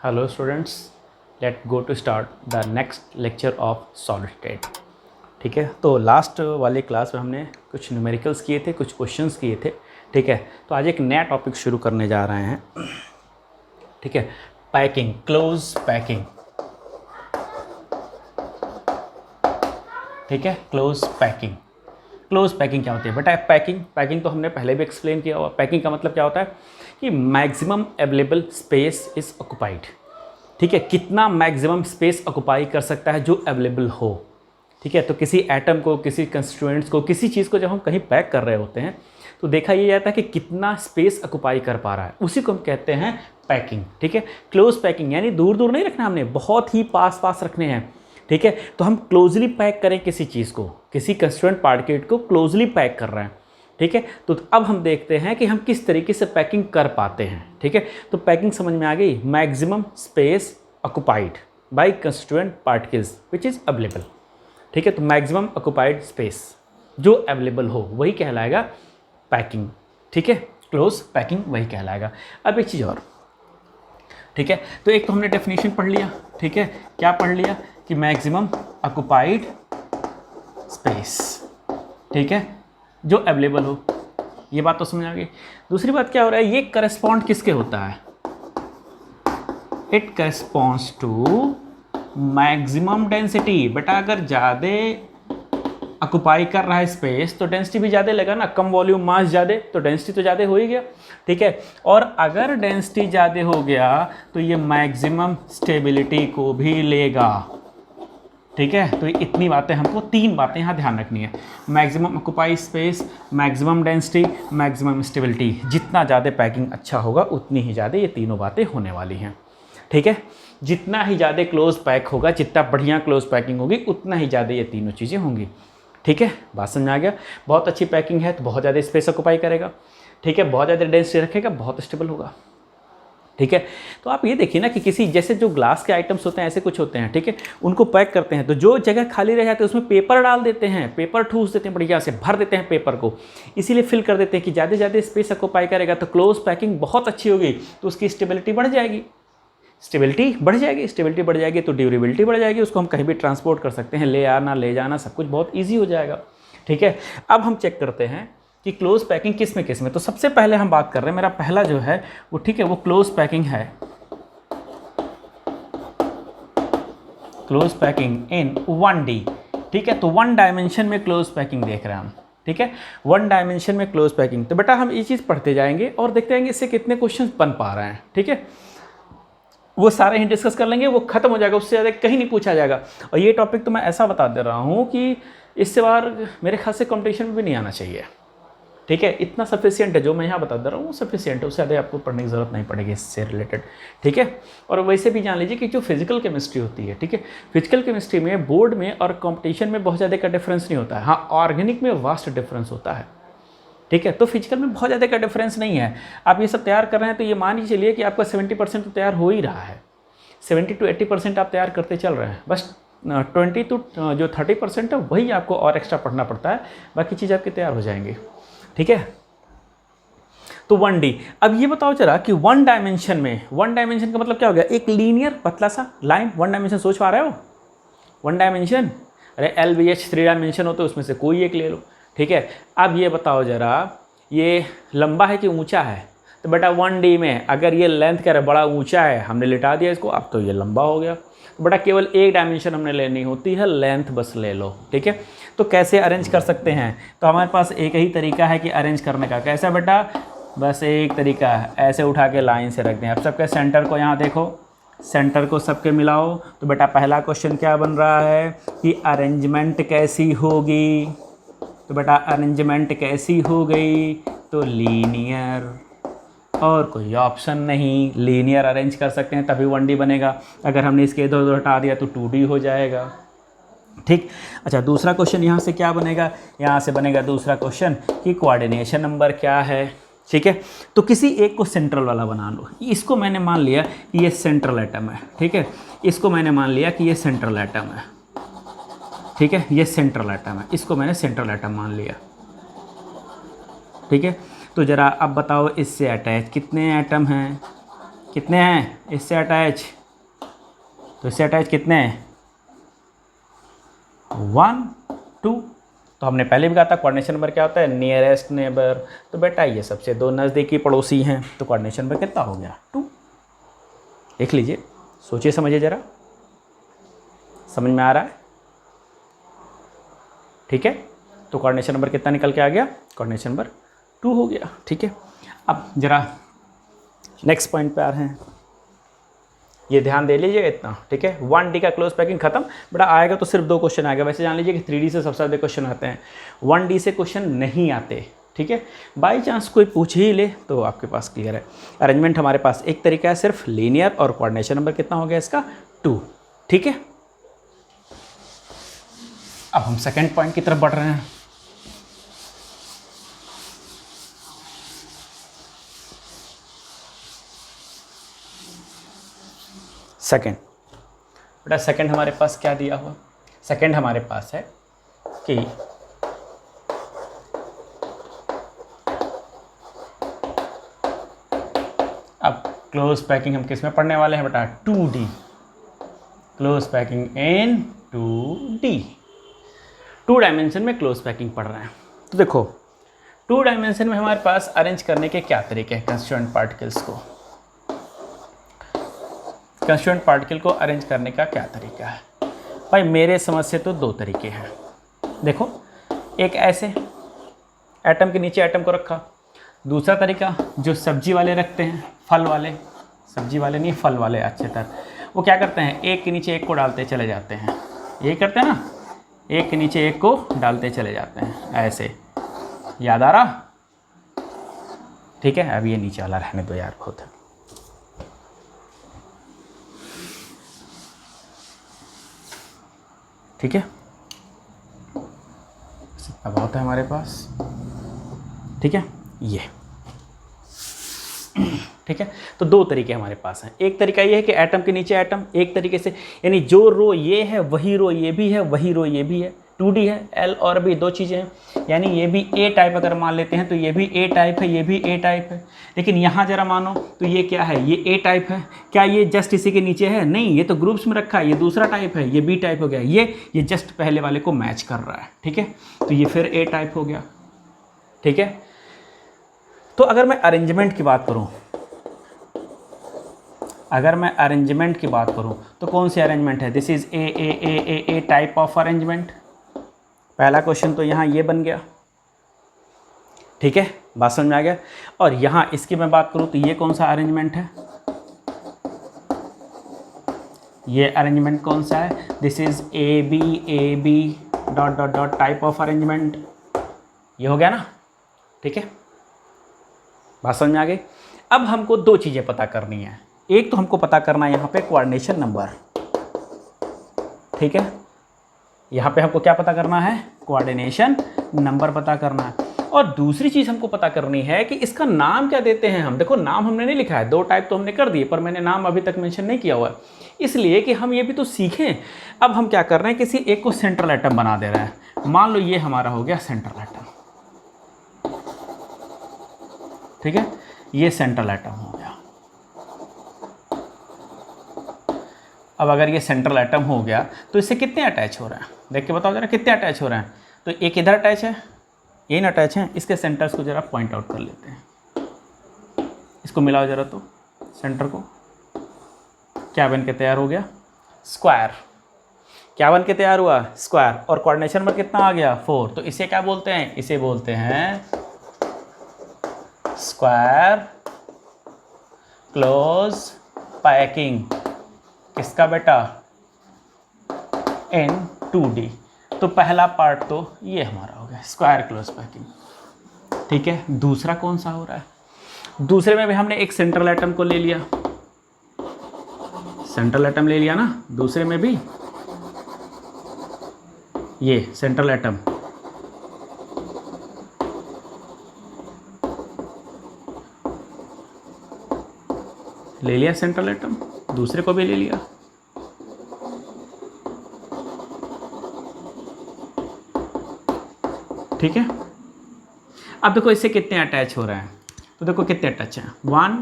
Hello students, let go to start the next lecture of solid state. ठीक है, तो last वाले class में हमने कुछ न्यूमेरिकल्स किए थे, कुछ क्वेश्चंस किए थे। ठीक है, तो आज एक नया टॉपिक शुरू करने जा रहे हैं। ठीक है, पैकिंग, क्लोज पैकिंग। ठीक है, क्लोज पैकिंग। क्लोज पैकिंग क्या होती है बेटा? पैकिंग तो हमने पहले भी एक्सप्लेन किया हुआ। पैकिंग का मतलब क्या होता है कि maximum available space is occupied. ठीक है, कितना मैक्सिमम स्पेस ऑक्युपाई कर सकता है जो अवेलेबल हो। ठीक है, तो किसी एटम को, किसी कंस्टिट्यूएंट्स को, किसी चीज़ को जब हम कहीं पैक कर रहे होते हैं तो देखा ये जाता है कि कितना स्पेस ऑक्युपाई कर पा रहा है, उसी को हम कहते हैं पैकिंग। ठीक है, क्लोज पैकिंग यानी दूर दूर नहीं रखना, हमने बहुत ही पास पास रखने हैं। ठीक है, तो हम क्लोजली पैक करें किसी चीज़ को, किसी कंस्टिट्यूएंट पार्टिकल को क्लोजली पैक कर रहे हैं। ठीक है, तो अब हम देखते हैं कि हम किस तरीके से पैकिंग कर पाते हैं। ठीक है, तो पैकिंग समझ में आ गई। Maximum space occupied by constituent particles which is available. ठीक है, तो मैक्सिमम ऑक्युपाइड स्पेस जो अवेलेबल हो वही कहलाएगा पैकिंग। ठीक है, क्लोज पैकिंग वही कहलाएगा। अब एक चीज़ और। ठीक है, तो एक तो हमने डेफिनेशन पढ़ लिया। ठीक है, क्या पढ़ लिया कि मैक्सिमम ऑक्युपाइड स्पेस, ठीक है, जो अवेलेबल हो, ये बात तो समझ आ गई। दूसरी बात क्या हो रहा है, ये करस्पॉन्ड किसके होता है? It corresponds to maximum density. बेटा अगर ज़्यादा ऑक्युपाई कर रहा है स्पेस तो डेंसिटी भी ज़्यादा लेगा ना, कम वॉल्यूम मास ज़्यादा तो डेंसिटी तो ज़्यादा हो ही गया। ठीक है, और अगर डेंसिटी ज़्यादा हो गया तो ये मैक्सिमम स्टेबिलिटी को भी लेगा। ठीक है, तो इतनी बातें हमको, तीन बातें यहाँ ध्यान रखनी है। Maximum occupy space, maximum density, maximum stability. जितना ज़्यादा पैकिंग अच्छा होगा उतनी ही ज़्यादा ये तीनों बातें होने वाली हैं। ठीक है, जितना ही ज़्यादा क्लोज पैक होगा, जितना बढ़िया क्लोज पैकिंग होगी उतना ही ज़्यादा ये तीनों चीज़ें होंगी। ठीक है, बात समझ आ गया। बहुत अच्छी पैकिंग है तो बहुत ज़्यादा स्पेस ऑक्युपाई करेगा। ठीक है, बहुत ज़्यादा डेंसिटी रखेगा, बहुत स्टेबल होगा। ठीक है, तो आप ये देखिए ना कि किसी, जैसे जो ग्लास के आइटम्स होते हैं ऐसे कुछ होते हैं। ठीक है, उनको पैक करते हैं तो जो जगह खाली रह जाती है उसमें पेपर डाल देते हैं, पेपर ठूस देते हैं, बढ़िया से भर देते हैं पेपर को, इसीलिए फिल कर देते हैं कि ज़्यादा ज़्यादा स्पेस ऑक्युपाई करेगा तो क्लोज पैकिंग बहुत अच्छी होगी, तो उसकी स्टेबिलिटी बढ़ जाएगी। स्टेबिलिटी बढ़ जाएगी तो ड्यूरेबिलिटी बढ़ जाएगी, उसको हम कहीं भी ट्रांसपोर्ट कर सकते हैं, ले आना ले जाना सब कुछ बहुत ईजी हो जाएगा। ठीक है, अब हम चेक करते हैं कि क्लोज पैकिंग किस में। तो सबसे पहले हम बात कर रहे हैं, मेरा पहला जो है वो, ठीक है, वो क्लोज पैकिंग है। Close packing in 1D। ठीक है, तो 1 डायमेंशन में क्लोज पैकिंग देख रहे हैं हम। ठीक है, 1 डायमेंशन में क्लोज पैकिंग। तो बेटा हम ये चीज़ पढ़ते जाएंगे और देखते जाएंगे इससे कितने क्वेश्चन बन पा रहे हैं। ठीक है, वो सारे ही डिस्कस कर लेंगे, वो खत्म हो जाएगा, उससे ज़्यादा कहीं नहीं पूछा जाएगा। और ये टॉपिक तो मैं ऐसा बता दे रहा हूँ कि इससे बार मेरे ख्याल से कंपटीशन में भी नहीं आना चाहिए। ठीक है, इतना सफिशिएंट है जो मैं यहाँ बता दे रहा हूँ, वो सफिशिएंट है, उससे ज़्यादा आपको पढ़ने की ज़रूरत नहीं पड़ेगी इससे रिलेटेड। ठीक है, और वैसे भी जान लीजिए कि जो फिजिकल केमिस्ट्री होती है, ठीक है, फिजिकल केमिस्ट्री में बोर्ड में और कंपटीशन में बहुत ज़्यादा का डिफरेंस नहीं होता है। हाँ, ऑर्गेनिक में वास्ट डिफरेंस होता है। ठीक है, तो फिजिकल में बहुत ज़्यादा का डिफरेंस नहीं है। आप ये सब तैयार कर रहे हैं तो ये मान ही चलिए कि आपका 70% तो तैयार हो ही रहा है, 70 to 80% आप तैयार करते चल रहे हैं। बस 20 to जो 30% है वही आपको और एक्स्ट्रा पढ़ना पड़ता है, बाकी चीज़ आपकी तैयार हो जाएंगी। ठीक है, तो 1D। अब ये बताओ जरा कि 1 डायमेंशन में, 1 डायमेंशन का मतलब क्या हो गया? एक लीनियर पतला सा लाइन। 1 डायमेंशन सोच पा रहे हो? 1 डायमेंशन, अरे LBH 3 डायमेंशन हो तो उसमें से कोई एक ले लो। ठीक है, अब ये बताओ जरा, ये लंबा है कि ऊंचा है? तो बेटा 1D में अगर ये लेंथ कह रहा है बड़ा ऊंचा है, हमने लिटा दिया इसको, अब तो ये लंबा हो गया। तो बेटा केवल एक डायमेंशन हमने लेनी होती है, लेंथ बस ले लो। ठीक है, तो कैसे अरेंज कर सकते हैं? तो हमारे पास एक ही तरीका है कि अरेंज करने का। कैसा बेटा? बस एक तरीका है, ऐसे उठा के लाइन से रख दें। अब सबके सेंटर को यहाँ देखो, सेंटर को सबके मिलाओ। तो बेटा पहला क्वेश्चन क्या बन रहा है कि अरेंजमेंट कैसी होगी? तो बेटा अरेंजमेंट कैसी हो गई? तो लीनियर, और कोई ऑप्शन नहीं, लीनियर अरेंज कर सकते हैं तभी 1D बनेगा। अगर हमने इसके इधर उधर हटा दिया तो 2D हो जाएगा। ठीक, अच्छा दूसरा क्वेश्चन यहाँ से क्या बनेगा? यहाँ से बनेगा दूसरा क्वेश्चन कि कोऑर्डिनेशन नंबर क्या है। ठीक है, तो किसी एक को सेंट्रल वाला बना लो। इसको मैंने मान लिया कि ये सेंट्रल एटम है। ठीक है, इसको मैंने मान लिया कि ये सेंट्रल एटम है। ठीक है, ये सेंट्रल एटम है, इसको मैंने सेंट्रल एटम मान लिया। ठीक है, तो ज़रा अब बताओ इससे अटैच कितने एटम हैं? कितने हैं इससे अटैच, तो इससे अटैच कितने हैं 1 2। तो हमने पहले भी कहा था कोऑर्डिनेशन नंबर क्या होता है, नियरेस्ट नेबर। तो बेटा ये सबसे 2 नज़दीकी पड़ोसी हैं, तो कोऑर्डिनेशन नंबर कितना हो गया 2। देख लीजिए, सोचिए समझिए ज़रा, समझ में आ रहा है? ठीक है, तो कोऑर्डिनेशन नंबर कितना निकल के आ गया, कोऑर्डिनेशन नंबर 2 हो गया। ठीक है, अब जरा नेक्स्ट पॉइंट पे आ रहे हैं, ये ध्यान दे लीजिएगा इतना। ठीक है, 1D का क्लोज पैकिंग खत्म। बेटा आएगा तो सिर्फ 2 क्वेश्चन आएगा, वैसे जान लीजिए कि 3D से सबसे ज़्यादा क्वेश्चन आते हैं, 1D से क्वेश्चन नहीं आते। ठीक है, बाई चांस कोई पूछ ही ले तो आपके पास क्लियर है। अरेंजमेंट हमारे पास एक तरीका है सिर्फ लीनियर, और कोऑर्डिनेशन नंबर कितना हो गया इसका 2। ठीक है, अब हम सेकेंड पॉइंट की तरफ बढ़ रहे हैं। सेकेंड, बेटा सेकेंड हमारे पास क्या दिया हुआ, सेकेंड हमारे पास है कि अब क्लोज पैकिंग हम किस में पढ़ने वाले हैं बेटा 2D, close packing in 2D, 2 dimension में क्लोज पैकिंग पढ़ रहे हैं। तो देखो 2 डायमेंशन में हमारे पास अरेंज करने के क्या तरीके हैं, कंस्टिट्यूएंट पार्टिकल्स को, कंस्टिट्यूएंट पार्टिकल को अरेंज करने का क्या तरीका है भाई, मेरे समझ से तो 2 तरीके हैं। देखो, एक ऐसे एटम के नीचे एटम को रखा, दूसरा तरीका जो सब्जी वाले रखते हैं, फल वाले, सब्जी वाले नहीं फल वाले अच्छे तरह, वो क्या करते हैं एक के नीचे एक को डालते चले जाते हैं, यही करते हैं ना, एक के नीचे एक को डालते चले जाते हैं ऐसे, याद आ रहा? ठीक है, अब ये नीचे वाला रहने दो यार, बहुत है। ठीक है, इतना बहुत है हमारे पास। ठीक है, ये ठीक है, तो 2 तरीके हमारे पास हैं। एक तरीका ये है कि एटम के नीचे एटम, एक तरीके से यानी जो रो ये है वही रो ये भी है, वही रो ये भी है, 2D है, L और B 2 चीज़ें हैं, यानी ये भी A टाइप अगर मान लेते हैं तो ये भी A टाइप है, ये भी A टाइप है। लेकिन यहाँ जरा मानो तो ये क्या है, ये A टाइप है, क्या ये जस्ट इसी के नीचे है, नहीं, ये तो ग्रुप्स में रखा है, ये दूसरा टाइप है, ये B टाइप हो गया, ये जस्ट पहले वाले को मैच कर रहा है। ठीक है, तो ये फिर A टाइप हो गया। ठीक है, तो अगर मैं अरेंजमेंट की बात करूँ, अगर मैं अरेंजमेंट की बात करूं तो कौन सी अरेंजमेंट है, this is A type of arrangement. पहला क्वेश्चन तो यहाँ ये बन गया। ठीक है, बात समझ में आ गया। और यहाँ इसकी मैं बात करूं तो ये कौन सा अरेंजमेंट है, ये अरेंजमेंट कौन सा है, this is A B dot dot dot type of arrangement, ये हो गया ना। ठीक है, बात समझ में आ गई। अब हमको 2 चीज़ें पता करनी है, एक तो हमको पता करना है यहाँ पे कोऑर्डिनेशन नंबर। ठीक है, यहाँ पे हमको क्या पता करना है, कोऑर्डिनेशन नंबर पता करना है। और दूसरी चीज़ हमको पता करनी है कि इसका नाम क्या देते हैं हम। देखो नाम हमने नहीं लिखा है, 2 टाइप तो हमने कर दिए, पर मैंने नाम अभी तक मेंशन नहीं किया हुआ है, इसलिए कि हम ये भी तो सीखें। अब हम क्या कर रहे हैं, किसी एक को सेंट्रल एटम बना दे रहे हैं। मान लो ये हमारा हो गया सेंट्रल एटम। ठीक है, ये सेंट्रल एटम हो गया। अब अगर ये सेंट्रल एटम हो गया तो इससे कितने अटैच हो रहे हैं, देख के बताओ जरा कितने अटैच हो रहे हैं। तो एक इधर अटैच है, ये ना अटैच है, इसके सेंटर्स को जरा पॉइंट आउट कर लेते हैं, इसको मिलाओ जरा, तो सेंटर को क्या बन के तैयार हो गया, स्क्वायर। क्या बन के तैयार हुआ, स्क्वायर। और कोऑर्डिनेशन नंबर कितना आ गया 4। तो इसे क्या बोलते हैं, इसे बोलते हैं स्क्वायर क्लोज पैकिंग। किसका बेटा, इन 2D। तो पहला पार्ट तो ये हमारा हो गया स्क्वायर क्लोज पैकिंग। ठीक है, दूसरा कौन सा हो रहा है, दूसरे में भी हमने एक सेंट्रल एटम को ले लिया, सेंट्रल एटम ले लिया ना, दूसरे में भी ये सेंट्रल एटम, ले लिया सेंट्रल एटम, दूसरे को भी ले लिया। ठीक है, अब देखो इससे कितने अटैच हो रहे हैं, तो देखो कितने अटैच हैं, 1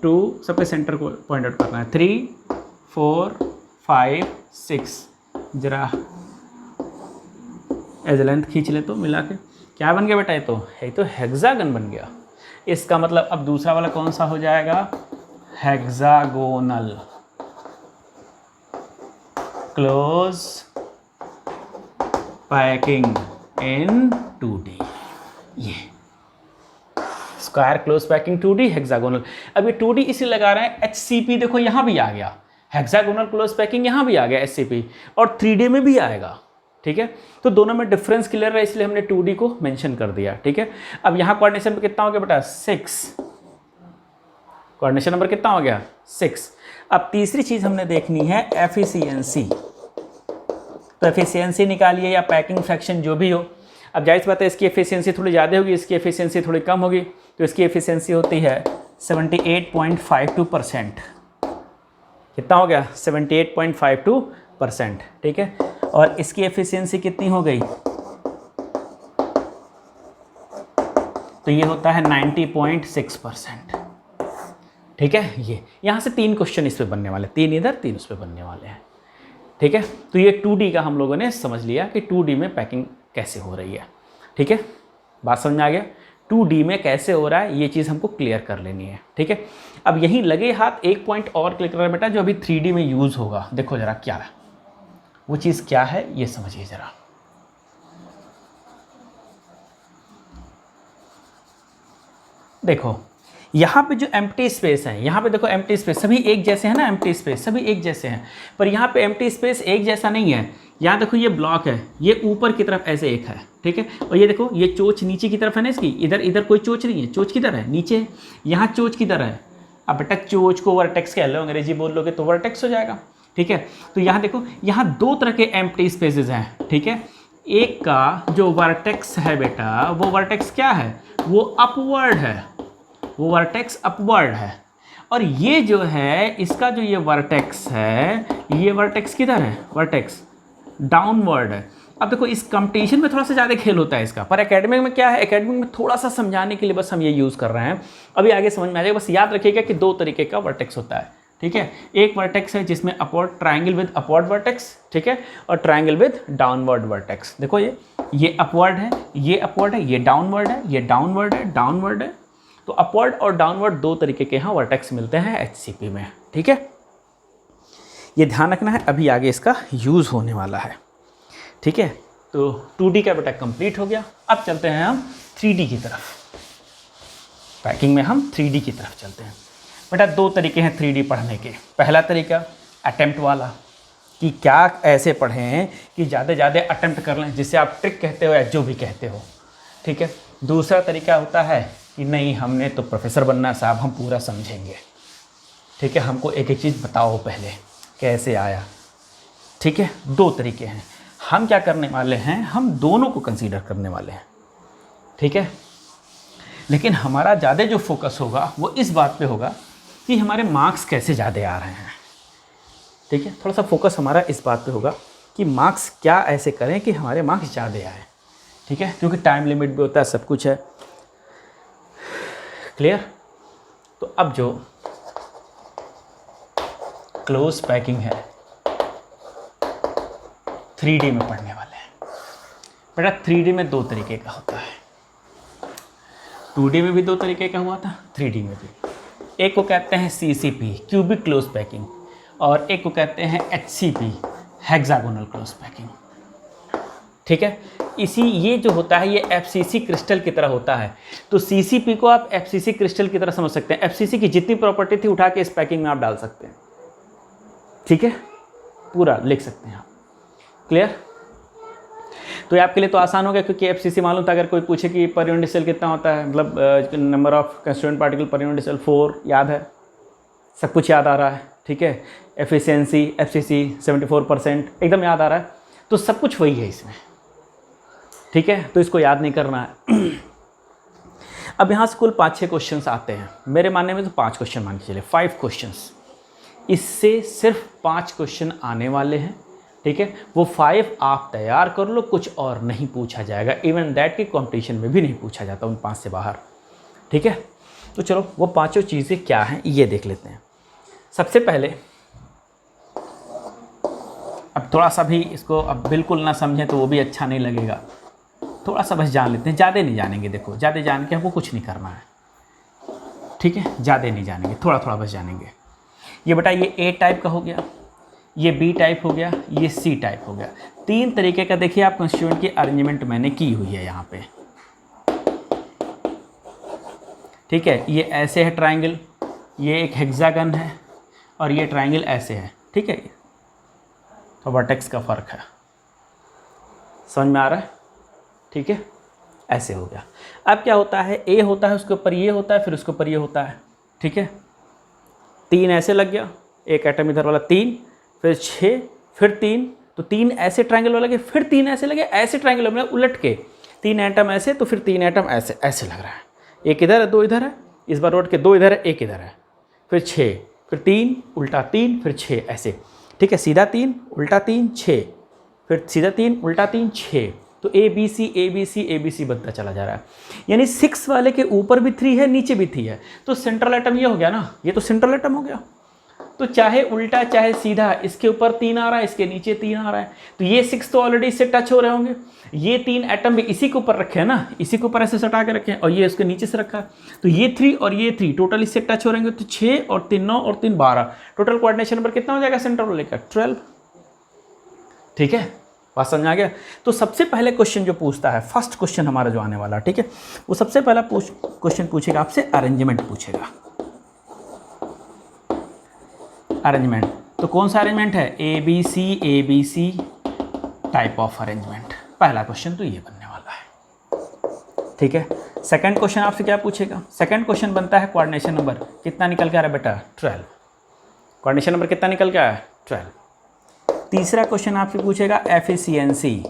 2 सबके सेंटर को पॉइंट आउट करना है, 3 4 5 6, जरा एज लेंथ खींच ले तो मिला के क्या बन गया बेटा, ये तो हेक्सागन बन गया। इसका मतलब अब दूसरा वाला कौन सा हो जाएगा, hexagonal close packing in 2D। ये square close packing 2D hexagonal. अब ये 2D इसलिए लगा रहे हैं, HCP देखो यहाँ भी आ गया, हेक्सागोनल क्लोज पैकिंग यहाँ भी आ गया HCP, और 3D में भी आएगा। ठीक है, तो दोनों में डिफरेंस क्लियर है, इसलिए हमने 2D को मेंशन कर दिया। ठीक है, अब यहाँ कोऑर्डिनेशन पे कितना हो गया बेटा, 6, कोऑर्डिनेशन नंबर कितना हो गया, 6। अब तीसरी चीज़ हमने देखनी है एफिशिएंसी, तो एफिशिएंसी निकालिए या पैकिंग फ्रैक्शन जो भी हो। अब जाहिर सी बात है इसकी एफिशिएंसी थोड़ी ज़्यादा होगी, इसकी एफिशिएंसी थोड़ी कम होगी, तो इसकी एफिशिएंसी होती है 78.52%। कितना हो गया, 78.52%। ठीक है, और इसकी एफिशिएंसी कितनी हो गई, तो ये होता है 90.6%। ठीक है, ये यहाँ से 3 क्वेश्चन इस पे बनने वाले, 3 इधर 3 उस पे बनने वाले हैं। ठीक है, तो ये 2D का हम लोगों ने समझ लिया कि 2D में पैकिंग कैसे हो रही है। ठीक है, बात समझ में आ गया, 2D में कैसे हो रहा है ये चीज़ हमको क्लियर कर लेनी है। ठीक है, अब यहीं लगे हाथ एक पॉइंट और क्लियर कर रहा है बेटा, जो अभी 3D में यूज़ होगा। देखो जरा क्या है वो चीज़, क्या है ये समझिए जरा। देखो यहाँ पे जो एम्प्टी स्पेस है, यहाँ पे देखो एम्प्टी स्पेस सभी एक जैसे हैं ना, एम्प्टी स्पेस सभी एक जैसे हैं, पर यहाँ पे एम्प्टी स्पेस एक जैसा नहीं है। यहाँ देखो ये ब्लॉक है, ये ऊपर की तरफ ऐसे एक है। ठीक है, और ये देखो ये चोच नीचे की तरफ है ना इसकी, इधर इधर कोई चोच नहीं है, चोच किधर है, नीचे। यहाँ चोच किधर है, अब बेटा चोच को वर्टेक्स कह लो, अंग्रेजी बोल लोगे तो वर्टेक्स हो जाएगा। ठीक है, तो यहाँ देखो यहाँ 2 तरह के एम्प्टी स्पेसेस हैं। ठीक है, एक का जो वर्टेक्स है बेटा, वो वर्टेक्स क्या है, वो अपवर्ड है, वो वर्टेक्स अपवर्ड है। और ये जो है इसका जो ये वर्टेक्स है, ये वर्टेक्स किधर है, वर्टेक्स डाउनवर्ड है। अब देखो इस कंपटीशन में थोड़ा सा ज़्यादा खेल होता है इसका, पर एकेडमिक में क्या है, एकेडमिक में थोड़ा सा समझाने के लिए बस हम ये यूज़ कर रहे हैं, अभी आगे समझ में आ जाएगा। बस याद रखिएगा कि 2 तरीके का वर्टेक्स होता है। ठीक है, एक वर्टेक्स है जिसमें upward triangle with upward vertex, ठीक है, और ट्रायंगल विद डाउनवर्ड वर्टेक्स। देखो ये अपवर्ड है, ये अपवर्ड है, ये डाउनवर्ड है, ये डाउनवर्ड है, डाउनवर्ड है। तो अपवर्ड और डाउनवर्ड 2 तरीके के यहाँ वर्टेक्स मिलते हैं HCP में। ठीक है, ये ध्यान रखना है, अभी आगे इसका यूज़ होने वाला है। ठीक है, तो 2D का बेटा कंप्लीट हो गया। अब चलते हैं हम 3D की तरफ, पैकिंग में हम 3D की तरफ चलते हैं। बेटा 2 तरीके हैं 3D पढ़ने के। पहला तरीका अटेम्प्ट वाला, कि क्या ऐसे पढ़ें कि ज़्यादा ज़्यादा अटेम्प्ट कर लें, जिसे आप ट्रिक कहते हो या जो भी कहते हो। ठीक है, दूसरा तरीका होता है कि नहीं हमने तो प्रोफेसर बनना साहब, हम पूरा समझेंगे। ठीक है, हमको एक एक चीज़ बताओ पहले कैसे आया। ठीक है, 2 तरीके हैं। हम क्या करने वाले हैं, हम दोनों को कंसीडर करने वाले हैं। ठीक है, लेकिन हमारा ज़्यादा जो फोकस होगा वो इस बात पे होगा कि हमारे मार्क्स कैसे ज़्यादा आ रहे हैं। ठीक है, थोड़ा सा फोकस हमारा इस बात पे होगा कि मार्क्स क्या ऐसे करें कि हमारे मार्क्स ज़्यादा आए। ठीक है, क्योंकि टाइम लिमिट भी होता है, सब कुछ है। क्लियर? तो अब जो क्लोज पैकिंग है 3D में पढ़ने वाले हैं। बेटा 3D में 2 तरीके का होता है, 2D में भी 2 तरीके का हुआ था, 3D में भी। एक को कहते हैं CCP क्यूबिक क्लोज पैकिंग, और एक को कहते हैं HCP हेक्सागोनल क्लोज पैकिंग। ठीक है, ये जो होता है ये FCC क्रिस्टल की तरह होता है। तो CCP को आप FCC क्रिस्टल की तरह समझ सकते हैं। FCC की जितनी प्रॉपर्टी थी उठा के इस पैकिंग में आप डाल सकते हैं। ठीक है, पूरा लिख सकते हैं आप। क्लियर? तो ये आपके लिए तो आसान हो गया, क्योंकि FCC मालूम था। अगर कोई पूछे कि पर यूनिट सेल कितना होता है, मतलब number of constituent particle per unit cell 4, याद है, सब कुछ याद आ रहा है। ठीक है, एफिशिएंसी FCC 74% एकदम याद आ रहा है, तो सब कुछ वही है इसमें। ठीक है, तो इसको याद नहीं करना है। अब यहाँ से कुल 5-6 क्वेश्चंस आते हैं, मेरे मानने में तो 5 क्वेश्चन मान के चलिए, 5 क्वेश्चंस। इससे सिर्फ 5 क्वेश्चन आने वाले हैं। ठीक है, वो 5 आप तैयार कर लो, कुछ और नहीं पूछा जाएगा। इवन दैट की कंपटीशन में भी नहीं पूछा जाता उन 5 से बाहर। ठीक है, तो चलो वो पांचों चीज़ें क्या हैं ये देख लेते हैं। सबसे पहले, अब थोड़ा सा भी इसको अब बिल्कुल ना समझें तो वो भी अच्छा नहीं लगेगा, थोड़ा सा बस जान लेते हैं, ज़्यादा नहीं जानेंगे। देखो ज़्यादा जान के हमको कुछ नहीं करना है, ठीक है, ज़्यादा नहीं जानेंगे, थोड़ा थोड़ा बस जानेंगे। ये बेटा ये ए टाइप का हो गया, ये बी टाइप हो गया, ये सी टाइप हो गया। तीन तरीके का देखिए आप कंस्टिट्यूएंट की अरेंजमेंट मैंने की हुई है यहाँ पे, ठीक है। ये ऐसे है ट्राइंगल, ये एक हेक्सागन है, और ये ट्राइंगल ऐसे है, ठीक है। तो वर्टेक्स का फ़र्क है, समझ में आ रहा है, ठीक है। ऐसे हो गया। अब क्या होता है, ए होता है उसके ऊपर ये होता है, फिर उसके ऊपर ये होता है, ठीक है। 3 ऐसे लग गया, एक एटम इधर वाला 3, फिर 6, फिर 3, तो 3 ऐसे ट्रायंगल वाला लगे, फिर 3 ऐसे लगे, ऐसे ट्रायंगल में उलट के 3 एटम ऐसे, तो फिर 3 एटम ऐसे ऐसे लग रहा है। एक इधर है, 2 इधर है, इस बार उलट के 2 इधर है, 1 इधर है, फिर 6, फिर 3 उल्टा 3, फिर 6 ऐसे, ठीक है। सीधा 3 उल्टा 3 6, फिर सीधा 3 उल्टा 3 6, तो A B C A B C A B C बनता चला जा रहा है। यानी 6 वाले के ऊपर भी 3 है, नीचे भी 3 है, तो सेंट्रल एटम ये हो गया ना, ये तो सेंट्रल एटम हो गया। तो चाहे उल्टा चाहे सीधा, इसके ऊपर 3 आ रहा है, इसके नीचे 3 आ रहा है, तो ये 6 तो ऑलरेडी इससे टच हो रहे होंगे। ये 3 एटम भी इसी के ऊपर रखे हैं ना, इसी के ऊपर ऐसे सटा के रखे हैं, और ये इसके नीचे से रखा है, तो ये 3 और ये 3 टोटल इससे टच हो रहेंगे, तो 6 और 3 9 और 3 12, टोटल कोऑर्डिनेशन नंबर कितना हो जाएगा सेंट्रल वाले का 12, ठीक है। बात समझ आ गया। तो सबसे पहले क्वेश्चन जो पूछता है, फर्स्ट क्वेश्चन हमारा जो आने वाला, ठीक है, वो सबसे पहला क्वेश्चन पूछेगा आपसे, अरेंजमेंट पूछेगा। अरेंजमेंट, तो कौन सा अरेंजमेंट है, A B C type of arrangement. पहला क्वेश्चन तो ये बनने वाला है, ठीक है। सेकंड क्वेश्चन आपसे क्या पूछेगा, सेकंड क्वेश्चन बनता है कोऑर्डिनेशन नंबर कितना निकल के आ रहा है बेटा 12, कोऑर्डिनेशन नंबर कितना निकल के आया है 12। तीसरा क्वेश्चन आपसे पूछेगा एफिशिएंसी,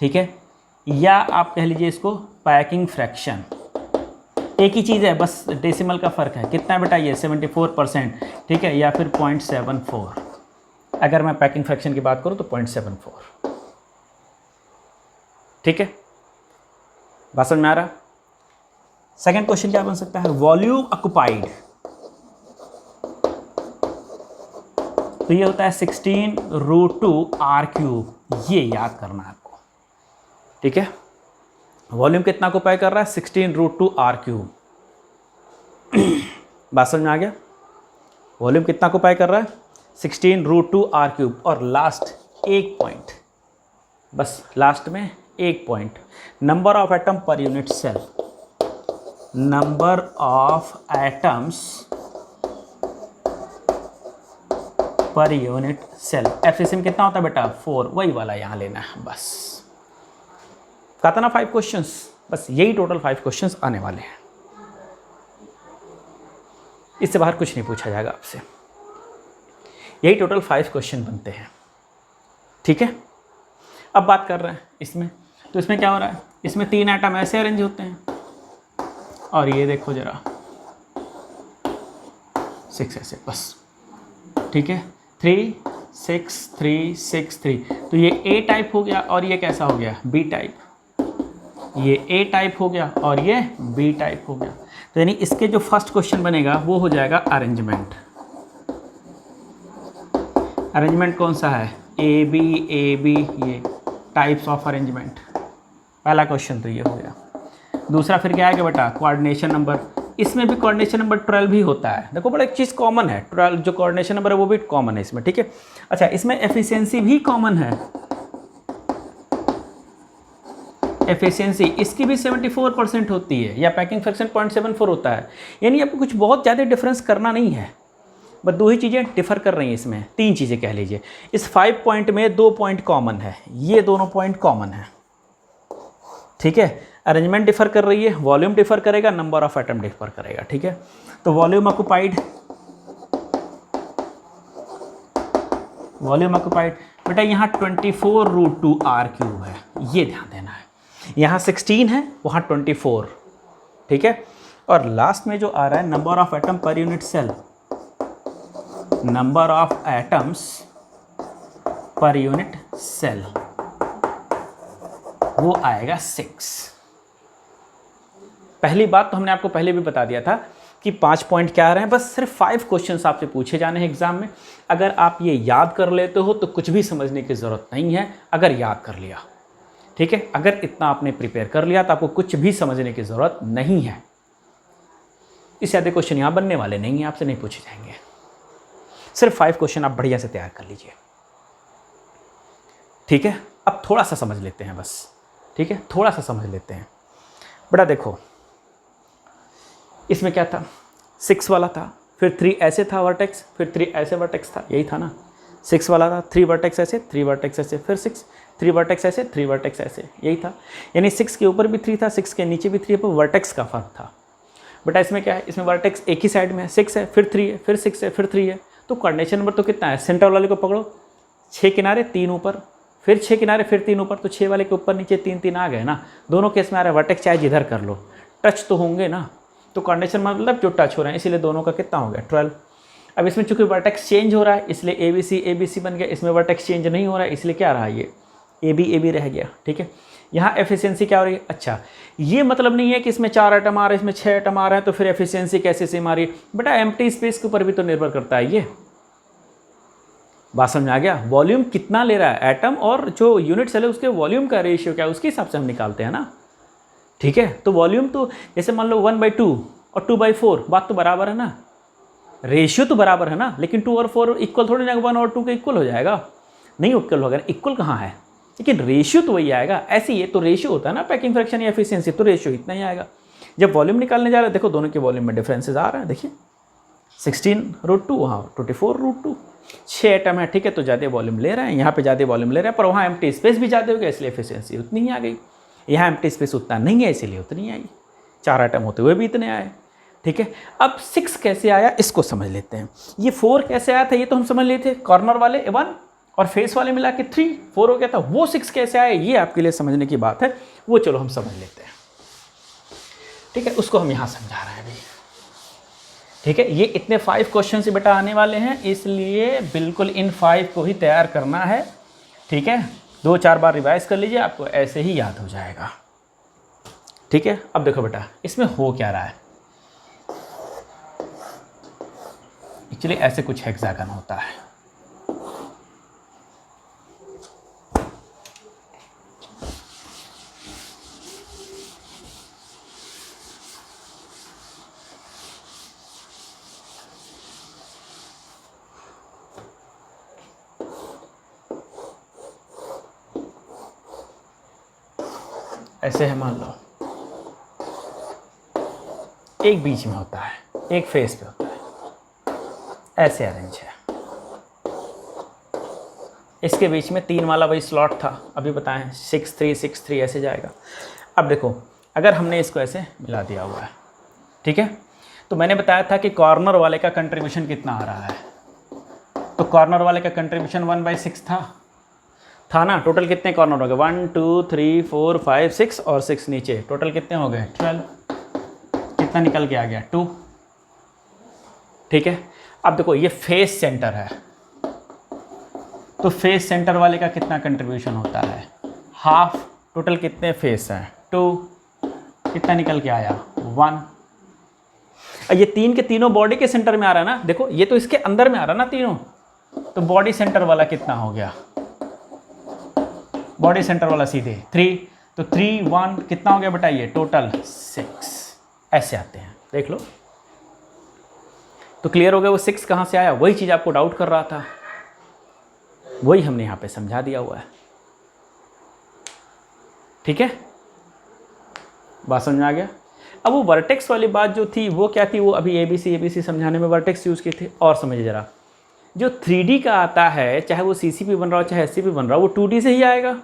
ठीक है, या आप कह लीजिए इसको पैकिंग फ्रैक्शन, एक ही चीज़ है, बस डेसिमल का फ़र्क है। कितना बेटा ये 74%, ठीक है, या फिर 0.74, अगर मैं पैकिंग फ्रैक्शन की बात करूं तो 0.74, ठीक है। बात समझ में आ रहा। सेकंड क्वेश्चन क्या बन सकता है, वॉल्यूम ऑक्युपाइड, तो ये होता है 16√2 r³, ये याद करना है आपको, ठीक है। वॉल्यूम कितना ऑक्युपाई कर रहा है 16√2 r³, बात समझ में आ गया। वॉल्यूम कितना ऑक्युपाई कर रहा है 16√2 r³, और लास्ट एक पॉइंट, बस लास्ट में एक point, number of atom per unit cell, number of atoms per unit cell, FCC में कितना होता है बेटा 4, वही वाला यहाँ लेना है बस। कहता ना 5 क्वेश्चंस, बस यही टोटल 5 क्वेश्चंस आने वाले हैं, इससे बाहर कुछ नहीं पूछा जाएगा आपसे, यही टोटल 5 क्वेश्चन बनते हैं, ठीक है। अब बात कर रहे हैं इसमें, तो इसमें क्या हो रहा है, इसमें 3 एटम ऐसे अरेंज होते हैं, और ये देखो जरा 6 ऐसे, बस, ठीक है, 3 6 3 6 3, तो ये ए टाइप हो गया, और ये कैसा हो गया बी टाइप, ये ए टाइप हो गया और ये बी टाइप हो गया। तो यानी इसके जो फर्स्ट क्वेश्चन बनेगा वो हो जाएगा अरेंजमेंट। अरेंजमेंट कौन सा है, ए बी, ये टाइप्स ऑफ अरेंजमेंट, पहला क्वेश्चन तो ये हो गया। दूसरा फिर क्या आएगा बेटा, कोऑर्डिनेशन नंबर, इसमें भी कोऑर्डिनेशन नंबर 12 भी होता है। देखो बड़ा एक चीज़ कॉमन है, 12 जो कोऑर्डिनेशन नंबर है वो भी कॉमन है इसमें, ठीक है। अच्छा, इसमें एफिशिएंसी भी कॉमन है, एफिशिएंसी इसकी भी 74% होती है, या पैकिंग फ्रैक्शन 0.74 होता है। यानी आपको कुछ बहुत ज़्यादा डिफरेंस करना नहीं है, बस 2 ही चीज़ें डिफर कर रही हैं इसमें, 3 चीज़ें कह लीजिए। इस 5 पॉइंट में 2 पॉइंट कॉमन है, ये दोनों पॉइंट कॉमन है, ठीक है। अरेंजमेंट डिफर कर रही है, वॉल्यूम डिफर करेगा, नंबर ऑफ एटम डिफर करेगा, ठीक है। तो वॉल्यूम ऑक्युपाइड, वॉल्यूम ऑक्युपाइड बेटा यहाँ 24√2 r³ है, ये ध्यान देना है। यहाँ 16 है, वहाँ 24, ठीक है। और लास्ट में जो आ रहा है number of atom per unit cell, number of atoms per unit cell, वो आएगा 6। पहली बात तो हमने आपको पहले भी बता दिया था कि 5 पॉइंट क्या आ रहे हैं, बस सिर्फ 5 क्वेश्चंस आपसे पूछे जाने हैं एग्जाम में। अगर आप ये याद कर लेते हो तो कुछ भी समझने की ज़रूरत नहीं है, अगर याद कर लिया, ठीक है। अगर इतना आपने प्रिपेयर कर लिया तो आपको कुछ भी समझने की ज़रूरत नहीं है। इससे ज़्यादा क्वेश्चन यहाँ बनने वाले नहीं हैं, आपसे नहीं पूछे जाएंगे। सिर्फ 5 क्वेश्चन आप बढ़िया से तैयार कर लीजिए, ठीक है। अब थोड़ा सा समझ लेते हैं बस, ठीक है, थोड़ा सा समझ लेते हैं। बेटा देखो, इसमें क्या था, 6 वाला था, फिर 3 ऐसे था वर्टेक्स, फिर 3 ऐसे वर्टेक्स था, यही था ना। 6 वाला था, 3 वर्टेक्स ऐसे, 3 वर्टेक्स ऐसे, फिर 6, 3 वर्टेक्स ऐसे, 3 वर्टेक्स ऐसे, यही था। यानी 6 के ऊपर भी 3 था, 6 के नीचे भी 3, पर वर्टेक्स का फर्क था। बेटा इसमें क्या है, इसमें वर्टेक्स एक ही साइड में है, 6 है, फिर 3 है, फिर 6 है, फिर 3 है। तो कोऑर्डिनेशन नंबर तो कितना है, सेंटर वाले को पकड़ो, 6 किनारे 3 ऊपर, फिर 6 किनारे फिर 3 ऊपर, तो 6 वाले के ऊपर नीचे 3 3 आ गए ना। दोनों केस में आ रहा है, वर्टेक्स चाहे जिधर कर लो, टच तो होंगे ना। तो कोऑर्डिनेशन मतलब जो टच हो रहे हैं, इसीलिए दोनों का कितना हो गया, 12। अब इसमें चूंकि वर्टेक्स चेंज हो रहा है इसलिए ए बी सी बन गया। इसमें वर्टेक्स चेंज नहीं हो रहा है इसलिए क्या रहा, ये ए बी रह गया, ठीक है। यहाँ एफिशिएंसी क्या हो रही है, अच्छा ये मतलब नहीं है कि इसमें 4 एटम आ रहे हैं, इसमें 6 एटम आ रहे हैं तो फिर एफिशिएंसी कैसे सेम आ रही है। बेटा एम्प्टी स्पेस के ऊपर भी तो निर्भर करता है, ये बात समझ आ गया। वॉल्यूम कितना ले रहा है एटम, और जो यूनिट सेल है उसके वॉल्यूम का रेशियो क्या है, उसके हिसाब से हम निकालते हैं ना, ठीक है। तो वॉल्यूम तो जैसे मान लो 1/2 और 2/4, बात तो बराबर है ना, रेशियो तो बराबर है ना। लेकिन 2 और 4 इक्वल थोड़ी ना, 1 और 2 के इक्वल हो जाएगा, नहीं इक्वल होगा, इक्वल कहाँ है, लेकिन रेशियो तो वही आएगा। ऐसे ही तो रेशियो होता है ना पैकिंग फ्रैक्शन या एफिशिएंसी, तो रेशियो इतना ही आएगा। जब वॉल्यूम निकालने जा रहे हैं, देखो दोनों के वॉल्यूम में डिफरेंसेस आ रहे हैं, देखिए 16/2, वहाँ 24/2, 6 एटम है, ठीक है, तो ज़्यादा वॉल्यूम ले रहे हैं, यहाँ पे ज़्यादा वॉल्यूम ले रहे हैं, पर वहाँ एम्प्टी स्पेस भी ज़्यादा हो गया इसलिए एफिशिएंसी उतनी ही आ गई। यहाँ एम्प्टी स्पेस उतना नहीं है इसीलिए उतनी आई, 4 एटम होते हुए भी इतने आए, ठीक है। अब 6 कैसे आया इसको समझ लेते हैं। ये 4 कैसे आया था ये तो हम समझ लिए थे, कॉर्नर वाले 1 और फेस वाले मिला के 3, 4 हो गया था। वो 6 कैसे आया ये आपके लिए समझने की बात है, वो चलो हम समझ लेते हैं, ठीक है। उसको हम यहाँ समझा रहे हैं अभी, ठीक है। ये इतने 5 क्वेश्चन से बेटा आने वाले हैं, इसलिए बिल्कुल इन 5 को ही तैयार करना है, ठीक है। 2-4 बार रिवाइज कर लीजिए, आपको ऐसे ही याद हो जाएगा, ठीक है। अब देखो बेटा इसमें हो क्या रहा है, एक्चुअली ऐसे कुछ हेक्सागन होता है, ऐसे है, मान लो एक बीच में होता है, एक फेस पे होता है, ऐसे अरेंज है। इसके बीच में 3 वाला वही स्लॉट था, अभी बताएं 6 3 6 3 ऐसे जाएगा। अब देखो अगर हमने इसको ऐसे मिला दिया हुआ है, ठीक है, तो मैंने बताया था कि कॉर्नर वाले का कंट्रीब्यूशन कितना आ रहा है, तो कॉर्नर वाले का कंट्रीब्यूशन 1/6 था ना। टोटल कितने कॉर्नर हो गए, 1 2 3 4 5 6 और 6 नीचे, टोटल कितने हो गए 12। कितना निकल के आ गया 2, ठीक है। अब देखो ये फेस सेंटर है, तो फेस सेंटर वाले का कितना कंट्रीब्यूशन होता है, हाफ। टोटल कितने फेस हैं 2, कितना निकल के आया 1। ये 3 के तीनों बॉडी के सेंटर में आ रहा है ना, देखो ये तो इसके अंदर में आ रहा है ना तीनों, तो बॉडी सेंटर वाला कितना हो गया, बॉडी सेंटर वाला सीधे 3, तो 3 1 कितना हो गया बेटा, ये टोटल 6 ऐसे आते हैं, देख लो। तो क्लियर हो गया वो 6 कहाँ से आया, वही चीज़ आपको डाउट कर रहा था, वही हमने यहाँ पे समझा दिया हुआ है, ठीक है। बात समझ में आ गया। अब वो वर्टेक्स वाली बात जो थी वो क्या थी, वो अभी ABC समझाने में वर्टेक्स यूज़ की थी। और समझिए ज़रा, जो 3D का आता है, चाहे वो CCP बन रहा हो चाहे SCP बन रहा हो, वो 2D से ही आएगा।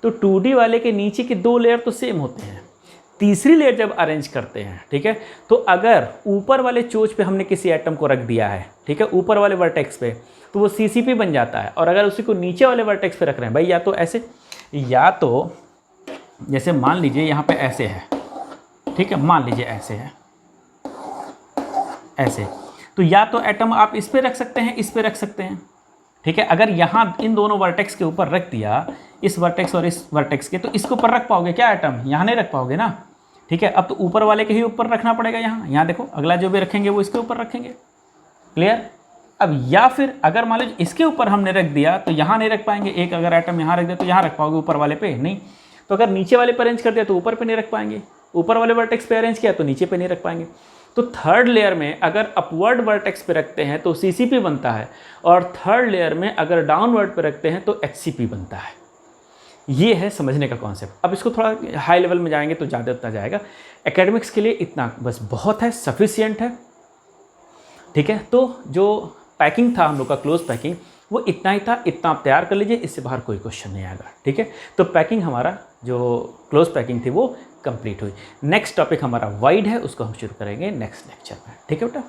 तो 2D वाले के नीचे के 2 लेयर तो सेम होते हैं, तीसरी लेयर जब अरेंज करते हैं, ठीक है, तो अगर ऊपर वाले चोच पे हमने किसी एटम को रख दिया है, ठीक है, ऊपर वाले वर्टेक्स पे, तो वो CCP बन जाता है। और अगर उसी को नीचे वाले वर्टेक्स पे रख रहे हैं भाई, या तो ऐसे, या तो जैसे मान लीजिए यहाँ पे ऐसे है, ठीक है, मान लीजिए ऐसे है, ऐसे, तो या तो एटम आप इस पे रख सकते हैं, इस पे रख सकते हैं, ठीक है। अगर यहाँ इन दोनों वर्टेक्स के ऊपर रख दिया, इस वर्टेक्स और इस वर्टेक्स के, तो इसके ऊपर रख पाओगे क्या एटम, यहाँ नहीं रख पाओगे ना, ठीक है, अब तो ऊपर वाले के ही ऊपर रखना पड़ेगा। यहाँ देखो, अगला जो भी रखेंगे वो इसके ऊपर रखेंगे। क्लियर? अब या फिर अगर मान लीजिए इसके ऊपर हमने रख दिया तो यहाँ नहीं रख पाएंगे, एक अगर आइटम यहाँ रख दिया तो यहाँ रख पाओगे, ऊपर वाले पे नहीं। तो अगर नीचे वाले पे अरेंज कर दिया तो ऊपर पे नहीं रख पाएंगे, ऊपर वाले वर्टेक्स पे अरेंज किया तो नीचे पे नहीं रख पाएंगे। तो थर्ड लेयर में अगर अपवर्ड वर्टेक्स पे रखते हैं तो CCP बनता है, और थर्ड लेयर में अगर डाउनवर्ड पे रखते हैं तो HCP बनता है। ये है समझने का कॉन्सेप्ट। अब इसको थोड़ा हाई लेवल में जाएंगे तो ज़्यादा होता जाएगा। एकेडमिक्स के लिए इतना बस बहुत है, सफिशिएंट है। ठीक है, तो जो पैकिंग था हम लोग का क्लोज पैकिंग वो इतना ही था, इतना आप तैयार कर लीजिए, इससे बाहर कोई क्वेश्चन नहीं आएगा। ठीक है, तो पैकिंग हमारा जो क्लोज पैकिंग थी वो कंप्लीट हुई। नेक्स्ट टॉपिक हमारा वाइड है, उसको हम शुरू करेंगे नेक्स्ट लेक्चर में। ठीक है बेटा।